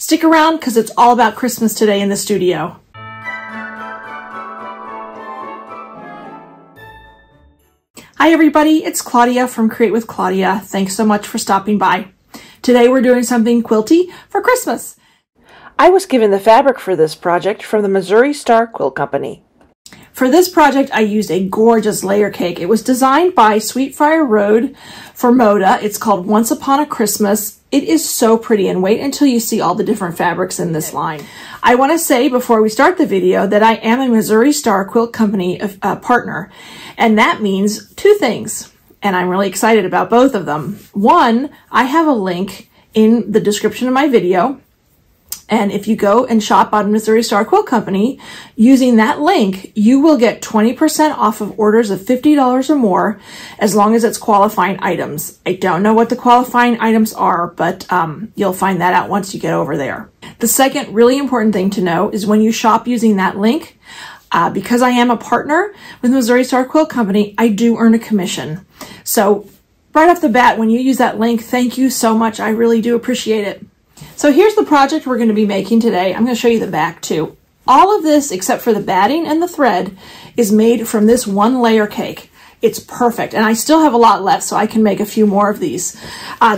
Stick around because it's all about Christmas today in the studio. Hi everybody, it's Claudia from Create with Claudia. Thanks so much for stopping by. Today we're doing something quilty for Christmas. I was given the fabric for this project from the Missouri Star Quilt Company. For this project, I used a gorgeous layer cake. It was designed by Sweetfriar Road for Moda. It's called Once Upon a Christmas. It is so pretty, and wait until you see all the different fabrics in this line. I want to say before we start the video that I am a Missouri Star Quilt Company partner, and that means two things, and I'm really excited about both of them. One, I have a link in the description of my video. And if you go and shop on Missouri Star Quilt Company, using that link, you will get 20% off of orders of $50 or more, as long as it's qualifying items. I don't know what the qualifying items are, but you'll find that out once you get over there. The second really important thing to know is when you shop using that link, because I am a partner with Missouri Star Quilt Company, I do earn a commission. So right off the bat, when you use that link, thank you so much. I really do appreciate it. So here's the project we're going to be making today. I'm going to show you the back too. All of this, except for the batting and the thread, is made from this one layer cake. It's perfect. And I still have a lot left, so I can make a few more of these.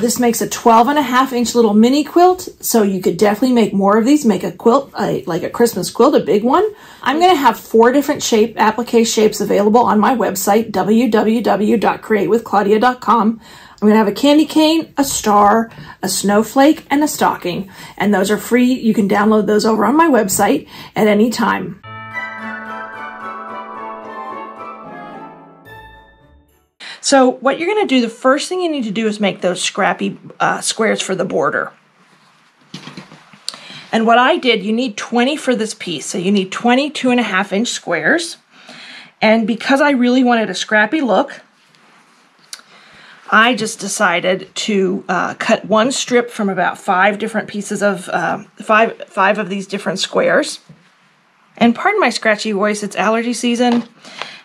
This makes a 12.5-inch little mini quilt, so you could definitely make more of these. Make a quilt, like a Christmas quilt, a big one. I'm going to have 4 different applique shapes available on my website, www.createwithclaudia.com. I'm going to have a candy cane, a star, a snowflake, and a stocking. And those are free. You can download those over on my website at any time. So what you're going to do, the first thing you need to do is make those scrappy squares for the border. And what I did, you need 20 for this piece. So you need 20 2.5-inch squares. And because I really wanted a scrappy look, I just decided to cut one strip from about 5 different pieces of, five of these different squares. And pardon my scratchy voice, it's allergy season,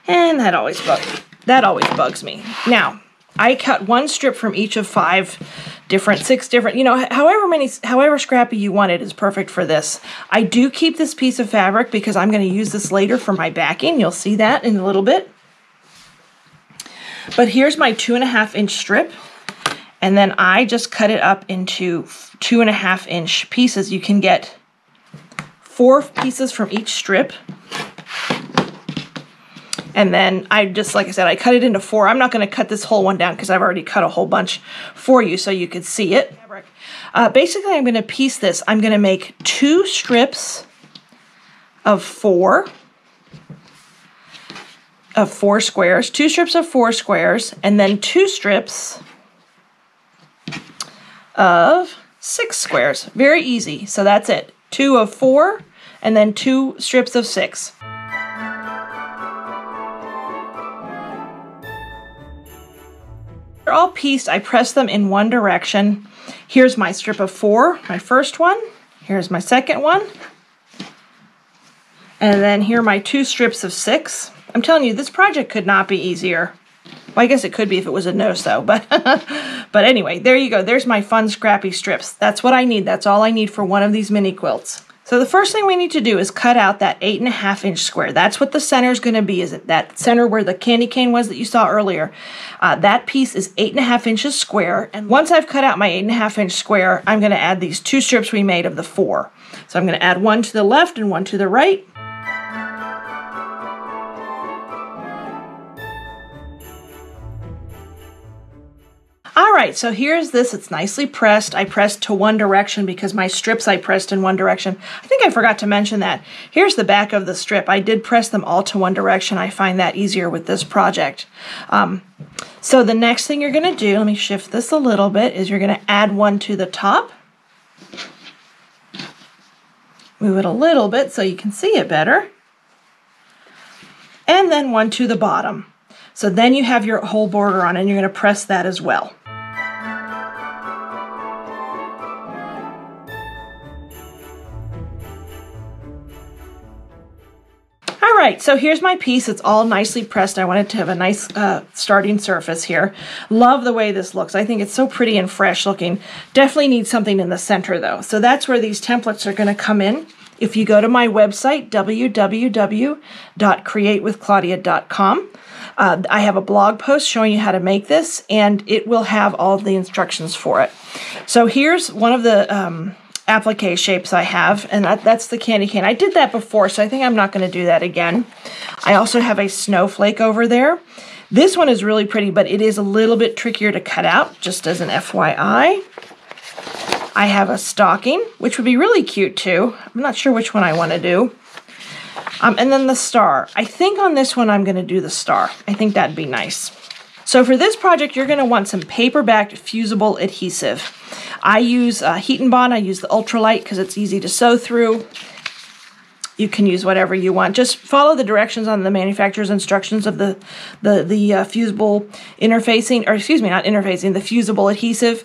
and that always bugs me. Now, I cut one strip from each of 6 different, you know, however scrappy you want it is perfect for this. I do keep this piece of fabric because I'm going to use this later for my backing. You'll see that in a little bit. But here's my 2.5-inch strip, and then I just cut it up into 2.5-inch pieces. You can get 4 pieces from each strip. And then I just, like I said, I cut it into 4. I'm not going to cut this whole one down because I've already cut a whole bunch for you so you could see it. Basically, I'm going to piece this. I'm going to make 2 strips of 4 squares, 2 strips of 4 squares, and then 2 strips of 6 squares. Very easy. So that's it. 2 of 4, and then 2 strips of 6. They're all pieced. I press them in one direction. Here's my strip of 4, my first one. Here's my second one. And then here are my 2 strips of 6. I'm telling you, this project could not be easier. Well, I guess it could be if it was a no-sew, but but anyway, there you go. There's my fun scrappy strips. That's what I need. That's all I need for one of these mini quilts. So the first thing we need to do is cut out that 8.5-inch square. That's what the center is going to be. Is it that center where the candy cane was that you saw earlier? That piece is 8.5 inches square. And once I've cut out my 8.5-inch square, I'm going to add these 2 strips we made of the 4. So I'm going to add one to the left and one to the right. All right, so here's this. It's nicely pressed. I pressed to one direction because my strips I pressed in one direction. I think I forgot to mention that. Here's the back of the strip. I did press them all to one direction. I find that easier with this project. So the next thing you're going to do, let me shift this a little bit, is you're going to add one to the top. Move it a little bit so you can see it better. And then one to the bottom. So then you have your whole border on, and you're going to press that as well. right, so here's my piece. It's all nicely pressed. I wanted to have a nice starting surface here. Love the way this looks. I think it's so pretty and fresh looking. Definitely need something in the center though. So that's where these templates are going to come in. If you go to my website, www.createwithclaudia.com, I have a blog post showing you how to make this, and it will have all of the instructions for it. So here's one of the applique shapes I have, and that's the candy cane. I did that before, so I think I'm not going to do that again. I also have a snowflake over there. This one is really pretty, but it is a little bit trickier to cut out, just as an FYI. I have a stocking, which would be really cute too. I'm not sure which one I want to do. And then the star. I think on this one I'm going to do the star. I think that'd be nice. So for this project, you're going to want some paper-backed fusible adhesive. I use Heat and Bond. I use the ultralight because it's easy to sew through. You can use whatever you want. Just follow the directions on the manufacturer's instructions of the fusible interfacing, or excuse me, not interfacing, the fusible adhesive.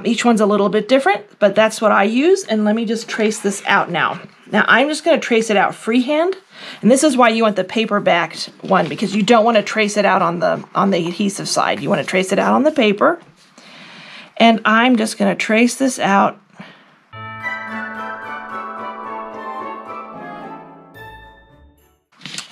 Each one's a little bit different, but that's what I use. And let me just trace this out now. Now I'm just going to trace it out freehand. And this is why you want the paper-backed one, because you don't want to trace it out on the adhesive side. You want to trace it out on the paper. And I'm just going to trace this out.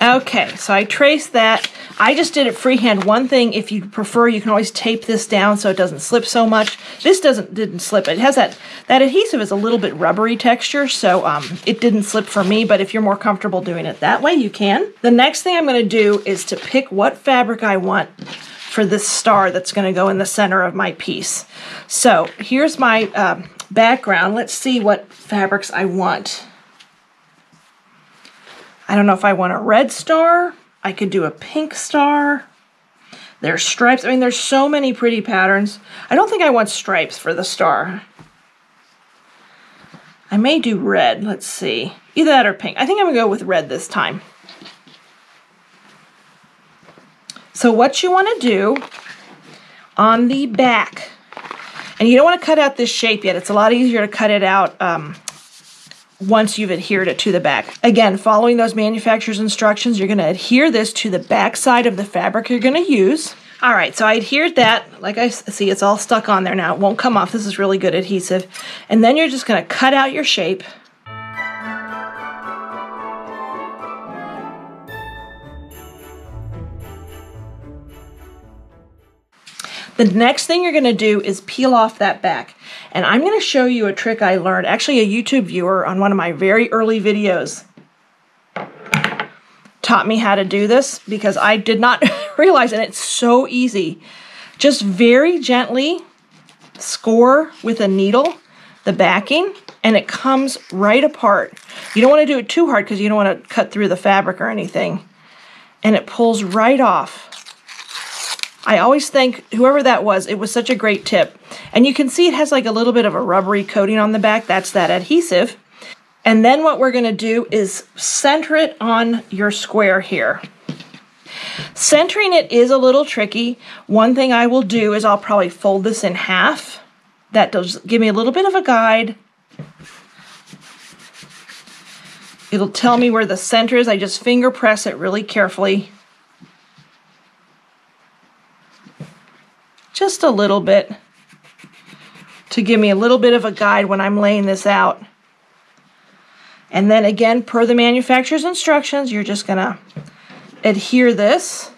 Okay, so I traced that. I just did it freehand. One thing, if you prefer, you can always tape this down so it doesn't slip so much. This didn't slip. It has that adhesive is a little bit rubbery texture, so it didn't slip for me, but if you're more comfortable doing it that way, you can. The next thing I'm going to do is to pick what fabric I want for this star that's going to go in the center of my piece. So here's my background. Let's see what fabrics I want. I don't know if I want a red star. I could do a pink star. There's stripes. I mean, there's so many pretty patterns. I don't think I want stripes for the star. I may do red. Let's see. Either that or pink. I think I'm going to go with red this time. So what you want to do on the back, and you don't want to cut out this shape yet. It's a lot easier to cut it out once you've adhered it to the back. Again, following those manufacturer's instructions, you're going to adhere this to the back side of the fabric you're going to use. All right, so I adhered that. Like I see, it's all stuck on there now. It won't come off. This is really good adhesive. And then you're just going to cut out your shape. The next thing you're going to do is peel off that back. And I'm going to show you a trick I learned. Actually, a YouTube viewer on one of my very early videos taught me how to do this because I did not realize, and it's so easy. Just very gently score with a needle the backing, and it comes right apart. You don't want to do it too hard because you don't want to cut through the fabric or anything. And it pulls right off. I always thank whoever that was. It was such a great tip. And you can see it has like a little bit of a rubbery coating on the back. That's that adhesive. And then what we're going to do is center it on your square here. Centering it is a little tricky. One thing I will do is I'll probably fold this in half. That does give me a little bit of a guide. It'll tell me where the center is. I just finger press it really carefully. Just a little bit to give me a little bit of a guide when I'm laying this out. And then again, per the manufacturer's instructions, you're just gonna adhere this.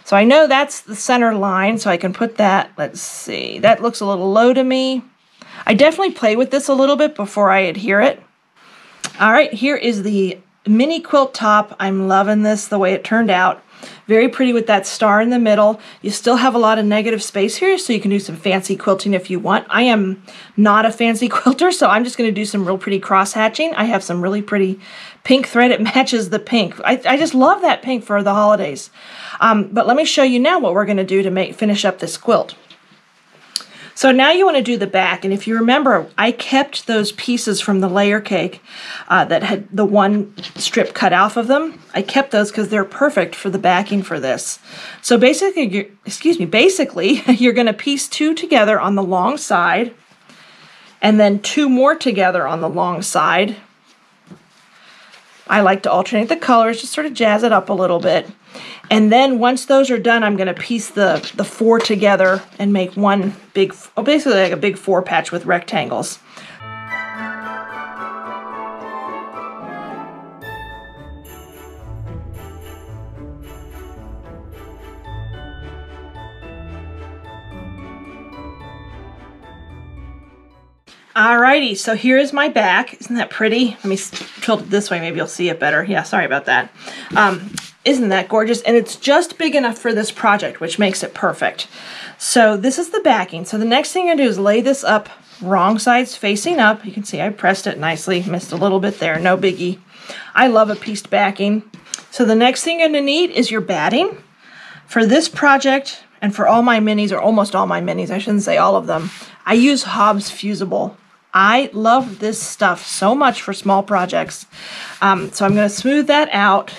So I know that's the center line, so I can put that. Let's see, that looks a little low to me. I definitely play with this a little bit before I adhere it. All right, here is the mini quilt top. I'm loving this, the way it turned out. Very pretty with that star in the middle. You still have a lot of negative space here, so you can do some fancy quilting if you want. I am not a fancy quilter, so I'm just going to do some real pretty cross hatching. I have some really pretty pink thread. It matches the pink. I just love that pink for the holidays. But let me show you now what we're going to do to finish up this quilt. So now you want to do the back, and if you remember, I kept those pieces from the layer cake that had the one strip cut off of them. I kept those because they're perfect for the backing for this. So basically, you're going to piece two together on the long side, and then two more together on the long side. I like to alternate the colors, just sort of jazz it up a little bit. And then once those are done, I'm going to piece the 4 together and make one big, basically like a big 4 patch with rectangles. Alrighty, so here is my back. Isn't that pretty? Let me tilt it this way, maybe you'll see it better. Yeah, sorry about that. Isn't that gorgeous? And it's just big enough for this project, which makes it perfect. So this is the backing. So the next thing I do is lay this up, wrong sides facing up. You can see I pressed it nicely, missed a little bit there, no biggie. I love a pieced backing. So the next thing you're gonna need is your batting. For this project, and for all my minis, or almost all my minis, I shouldn't say all of them, I use Hobbs Fusible. I love this stuff so much for small projects. So I'm going to smooth that out,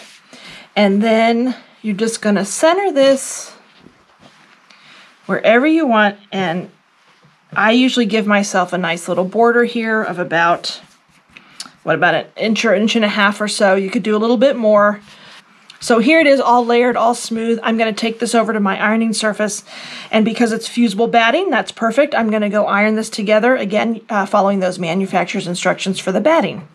and then you're just going to center this wherever you want, and I usually give myself a nice little border here of about, what, about an inch or inch and a half or so. You could do a little bit more. So here it is, all layered, all smooth. I'm going to take this over to my ironing surface, and because it's fusible batting, that's perfect. I'm going to go iron this together, again, following those manufacturer's instructions for the batting.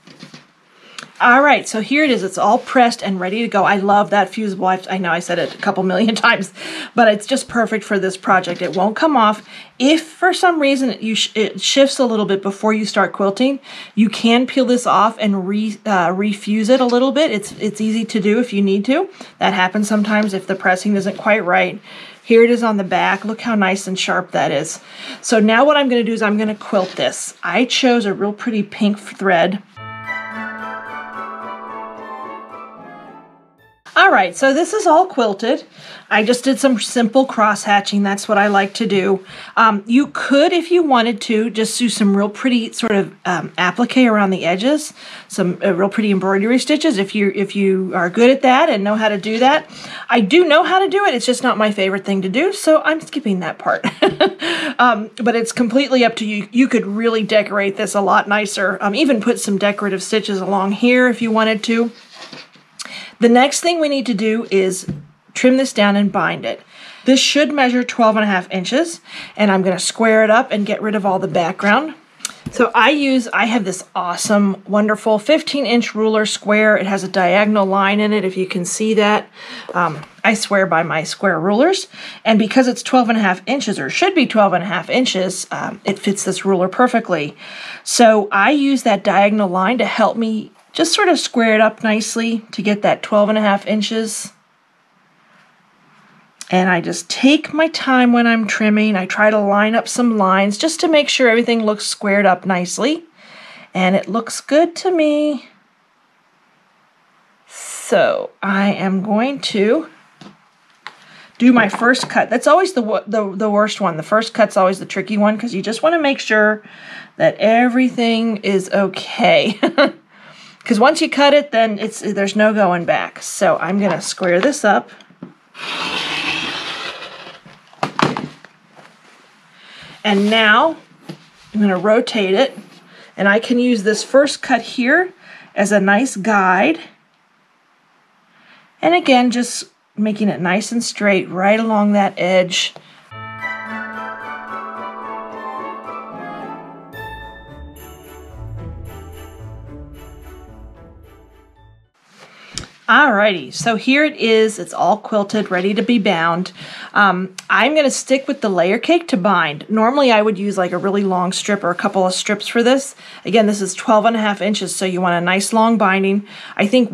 All right, so here it is. It's all pressed and ready to go. I love that fusible. I know I said it a couple million times, but it's just perfect for this project. It won't come off. If for some reason it shifts a little bit before you start quilting, you can peel this off and refuse it a little bit. It's easy to do if you need to. That happens sometimes if the pressing isn't quite right. Here it is on the back. Look how nice and sharp that is. So now what I'm going to do is I'm going to quilt this. I chose a real pretty pink thread. All right, so this is all quilted. I just did some simple cross hatching. That's what I like to do. You could, if you wanted to, just do some real pretty sort of applique around the edges, some real pretty embroidery stitches if you are good at that and know how to do that. I do know how to do it. It's just not my favorite thing to do, so I'm skipping that part. But it's completely up to you. You could really decorate this a lot nicer. Even put some decorative stitches along here if you wanted to. The next thing we need to do is trim this down and bind it. This should measure 12.5 inches, and I'm going to square it up and get rid of all the background. So I have this awesome, wonderful 15-inch ruler square. It has a diagonal line in it, if you can see that. I swear by my square rulers, and because it's 12.5 inches, or should be 12.5 inches, it fits this ruler perfectly. So I use that diagonal line to help me just sort of square it up nicely to get that 12.5 inches. And I just take my time when I'm trimming. I try to line up some lines just to make sure everything looks squared up nicely. And it looks good to me. So I am going to do my first cut. That's always the worst one. The first cut's always the tricky one because you just want to make sure that everything is okay. Because once you cut it, then there's no going back. So I'm going to square this up. And now I'm going to rotate it. And I can use this first cut here as a nice guide. And again, just making it nice and straight right along that edge. Alrighty, so here it is. It's all quilted, ready to be bound. I'm going to stick with the layer cake to bind. Normally I would use like a really long strip or a couple of strips for this. Again, this is 12.5 inches, so you want a nice long binding. I think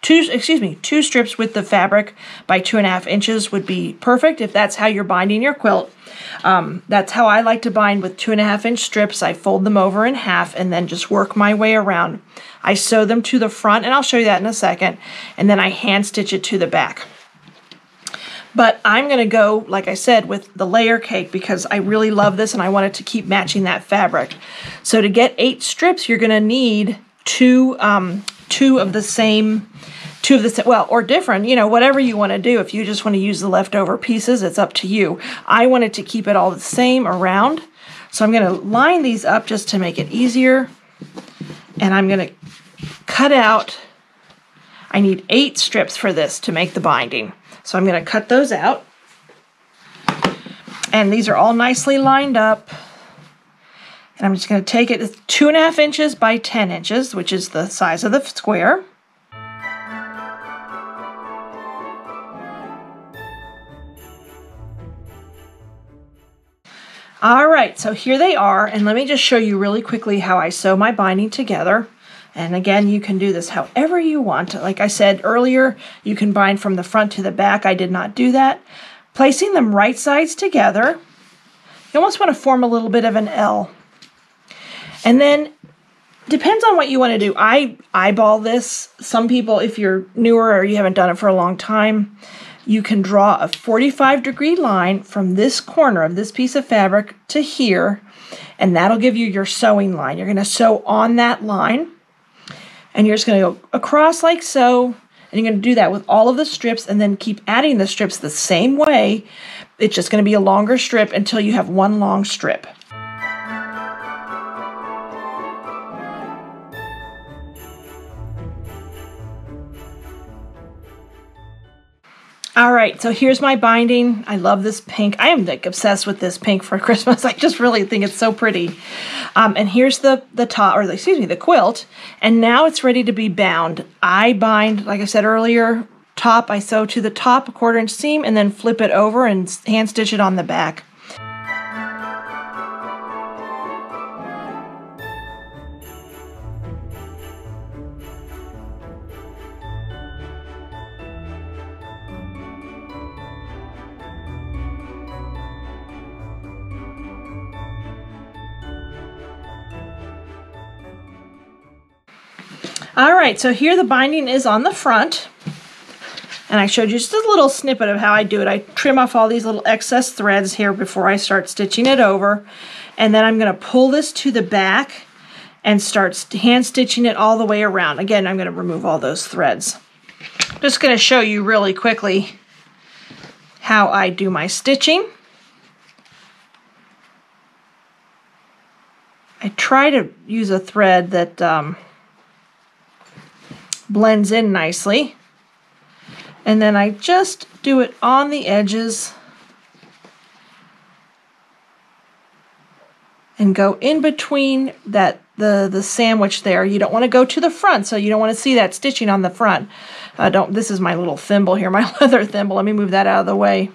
two strips with the fabric by 2.5 inches would be perfect if that's how you're binding your quilt. That's how I like to bind, with 2.5-inch strips. I fold them over in half and then just work my way around. I sew them to the front, and I'll show you that in a second, and then I hand stitch it to the back. But I'm going to go, like I said, with the layer cake because I really love this and I want it to keep matching that fabric. So to get 8 strips, you're going to need two of the same, well, or different, you know, whatever you want to do. If you just want to use the leftover pieces, it's up to you. I wanted to keep it all the same around. So I'm going to line these up just to make it easier. And I'm going to cut out, I need 8 strips for this to make the binding. So I'm going to cut those out. And these are all nicely lined up. And I'm just going to take it 2.5 inches by 10 inches, which is the size of the square. All right, so here they are, and let me just show you really quickly how I sew my binding together. And again, you can do this however you want. Like I said earlier, you can bind from the front to the back. I did not do that. Placing them right sides together, you almost want to form a little bit of an L. And then, depends on what you want to do. I eyeball this. Some people, if you're newer or you haven't done it for a long time, you can draw a 45-degree line from this corner of this piece of fabric to here, and that'll give you your sewing line. You're going to sew on that line, and you're just going to go across like so, and you're going to do that with all of the strips, and then keep adding the strips the same way. It's just going to be a longer strip until you have one long strip. All right, so here's my binding. I love this pink. I am like obsessed with this pink for Christmas. I just really think it's so pretty. And here's the top, or excuse me, the quilt. And now it's ready to be bound. I bind, like I said earlier, top. I sew to the top, a 1/4 inch seam, and then flip it over and hand stitch it on the back. All right, so here the binding is on the front, and I showed you just a little snippet of how I do it. I trim off all these little excess threads here before I start stitching it over, and then I'm going to pull this to the back and start hand stitching it all the way around. Again, I'm going to remove all those threads. I'm just going to show you really quickly how I do my stitching. I try to use a thread that blends in nicely, and then I just do it on the edges and go in between that the sandwich there. You don't want to go to the front, so you don't want to see that stitching on the front. This is my little thimble here, my leather thimble. Let me move that out of the way.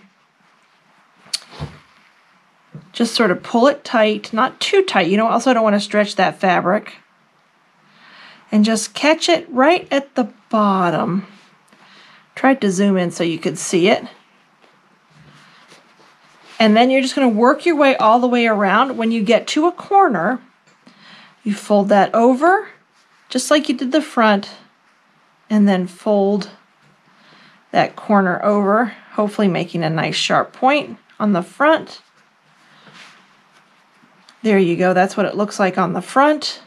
Just sort of pull it tight, not too tight. You also don't want to stretch that fabric. And just catch it right at the bottom. Tried to zoom in so you could see it. And then you're just going to work your way all the way around. When you get to a corner, you fold that over, just like you did the front, and then fold that corner over, hopefully making a nice sharp point on the front. There you go. That's what it looks like on the front.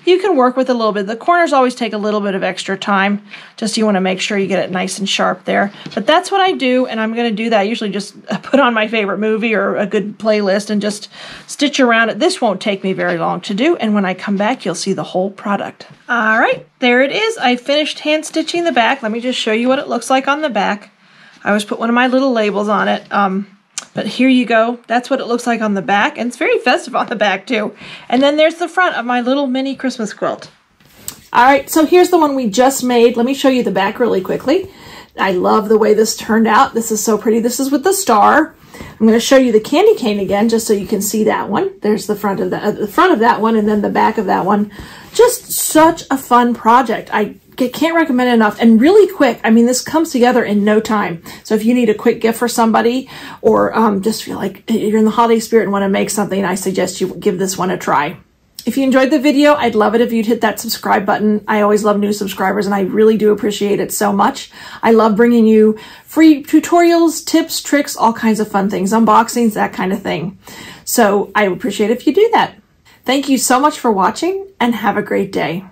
You can work with a little bit. The corners always take a little bit of extra time. Just you want to make sure you get it nice and sharp there. But that's what I do, and I'm going to do that. I usually just put on my favorite movie or a good playlist and just stitch around it. This won't take me very long to do, and when I come back, you'll see the whole product. All right, there it is. I finished hand stitching the back. Let me just show you what it looks like on the back. I always put one of my little labels on it. But here you go. That's what it looks like on the back. And it's very festive on the back too. And then there's the front of my little mini Christmas quilt. All right, so here's the one we just made. Let me show you the back really quickly. I love the way this turned out. This is so pretty. This is with the star. I'm going to show you the candy cane again, just so you can see that one. There's the front of that one, and then the back of that one. Just such a fun project. I can't recommend it enough, and really quick. I mean, this comes together in no time. So if you need a quick gift for somebody, or just feel like you're in the holiday spirit and want to make something, I suggest you give this one a try. If you enjoyed the video, I'd love it if you'd hit that subscribe button. I always love new subscribers, and I really do appreciate it so much. I love bringing you free tutorials, tips, tricks, all kinds of fun things, unboxings, that kind of thing. So I appreciate it if you do that. Thank you so much for watching, and have a great day.